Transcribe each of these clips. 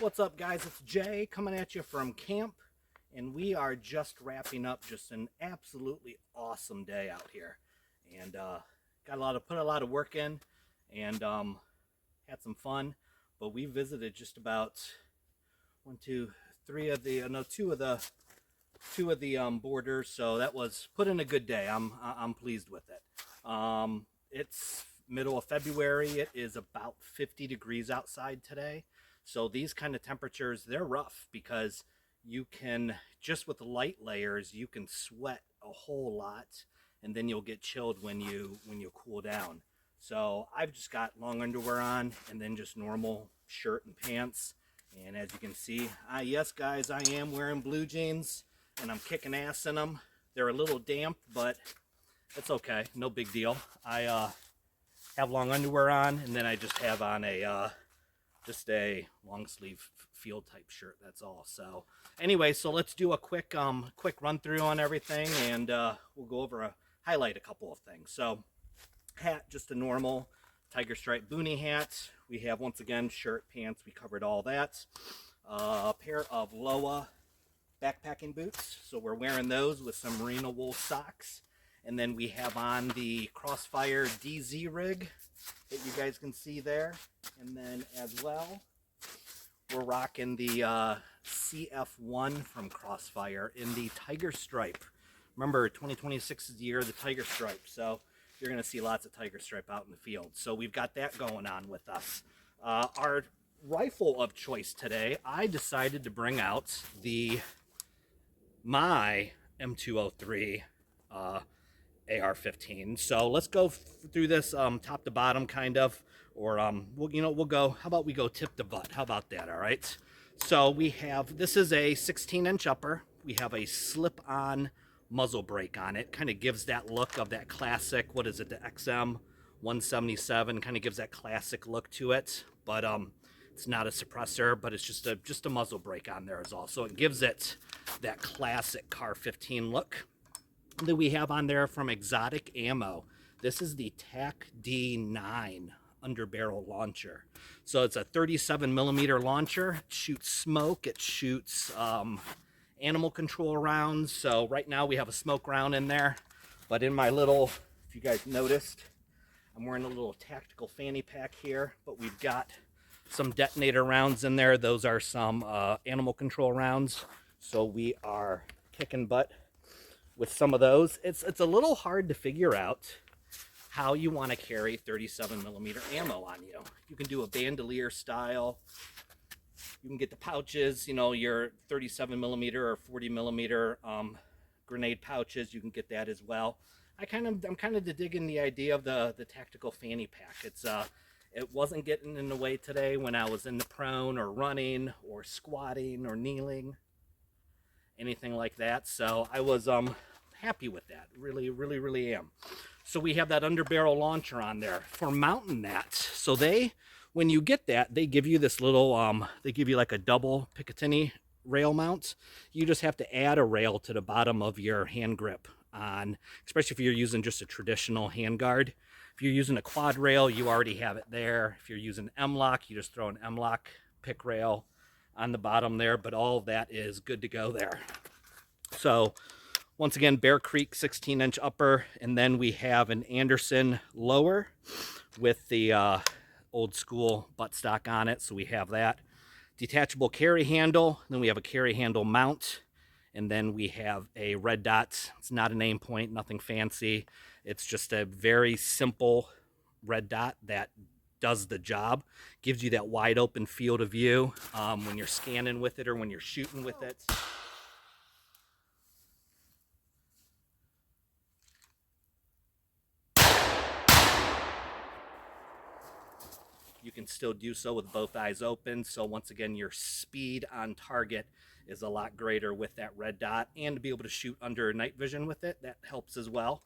What's up, guys? It's Jay coming at you from camp, and we are just wrapping up just an absolutely awesome day out here, and put a lot of work in, and had some fun. But we visited just about two of the borders, so that was put in a good day. I'm pleased with it. It's middle of February. It is about 50 degrees outside today. So these kind of temperatures, they're rough because you can, just with light layers, you can sweat a whole lot, and then you'll get chilled when you cool down. So I've just got long underwear on and then just normal shirt and pants. And as you can see, yes guys, I am wearing blue jeans and I'm kicking ass in them. They're a little damp, but it's okay, no big deal. I have long underwear on, and then I just have on just a long sleeve field type shirt, that's all. So anyway, so let's do a quick run through on everything, and we'll go over highlight a couple of things. So hat, just a normal tiger stripe boonie hat. We have, once again, shirt, pants, we covered all that. A pair of Loa backpacking boots, so we're wearing those with some merino wool socks. And then we have on the Crossfire DZ rig that you guys can see there. And then as well, we're rocking the CF1 from Crossfire in the Tiger Stripe. Remember, 2026 is the year of the Tiger Stripe, so you're going to see lots of Tiger Stripe out in the field. So we've got that going on with us. Our rifle of choice today, I decided to bring out my M203 AR-15. So let's go through this top to bottom, kind of, or we'll go. How about we go tip to butt? How about that? All right. So we have, this is a 16-inch upper. We have a slip-on muzzle brake on it. Kind of gives that look of that classic. What is it? The XM 177 kind of gives that classic look to it. But it's not a suppressor, but it's just a muzzle brake on there is all. So it gives it that classic Car 15 look. That we have on there from Exotic Ammo. This is the TAC D9 underbarrel launcher. So it's a 37 millimeter launcher. It shoots smoke. It shoots animal control rounds. So right now we have a smoke round in there. But in my little, if you guys noticed, I'm wearing a little tactical fanny pack here. But we've got some detonator rounds in there. Those are some animal control rounds. So we are kicking butt with some of those. It's a little hard to figure out how you want to carry 37 millimeter ammo on you. You can do a bandolier style. You can get the pouches, you know, your 37 millimeter or 40 millimeter grenade pouches. You can get that as well. I'm kind of digging the idea of the tactical fanny pack. It wasn't getting in the way today when I was in the prone or running or squatting or kneeling, anything like that. So I was happy with that. Really am. So we have that underbarrel launcher on there for mounting that. So when you get that, they give you this little they give you like a double Picatinny rail mount. You just have to add a rail to the bottom of your hand grip on, especially if you're using just a traditional handguard. If you're using a quad rail, you already have it there. If you're using M-LOK, you just throw an M-LOK pick rail on the bottom there, but all of that is good to go there. So once again, Bear Creek 16-inch upper, and then we have an Anderson lower with the old school buttstock on it. So we have that. Detachable carry handle, then we have a carry handle mount, and then we have a red dot. It's not an aim point, nothing fancy. It's just a very simple red dot that does the job. Gives you that wide open field of view when you're scanning with it or when you're shooting with it. You can still do so with both eyes open. So once again, your speed on target is a lot greater with that red dot, and to be able to shoot under night vision with it, that helps as well.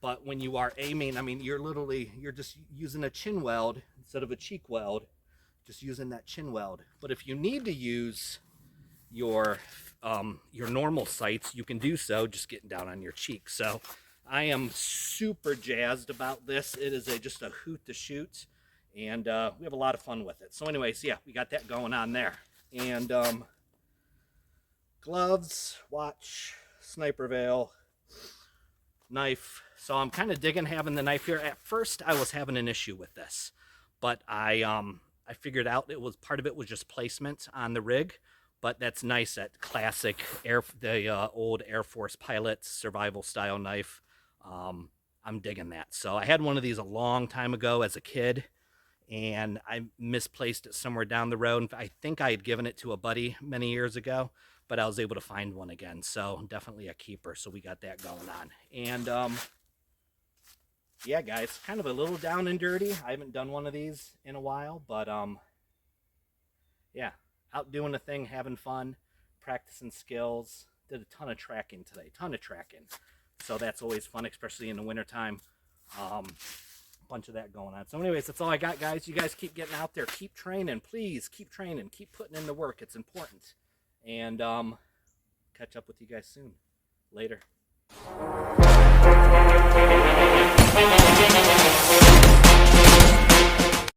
But when you are aiming, I mean, you're just using a chin weld instead of a cheek weld, just using that chin weld. But if you need to use your normal sights, you can do so just getting down on your cheek. So I am super jazzed about this. It is just a hoot to shoot, and we have a lot of fun with it. So anyways, yeah, we got that going on there. And gloves, watch, sniper veil, knife. So I'm kind of digging having the knife here. At first, I was having an issue with this, but I figured out it was part of it was just placement on the rig. But that's nice, that classic old Air Force pilots survival style knife. I'm digging that. So I had one of these a long time ago as a kid, and I misplaced it somewhere down the road. I think I had given it to a buddy many years ago, but I was able to find one again. So definitely a keeper. So we got that going on. And yeah, guys, kind of a little down and dirty. I haven't done one of these in a while, but yeah, out doing the thing, having fun, practicing skills. Did a ton of tracking today, so that's always fun, especially in the wintertime. Bunch of that going on. So anyways, that's all I got, guys. You guys keep getting out there, keep training, please. Keep training, keep putting in the work. It's important. And catch up with you guys soon. Later.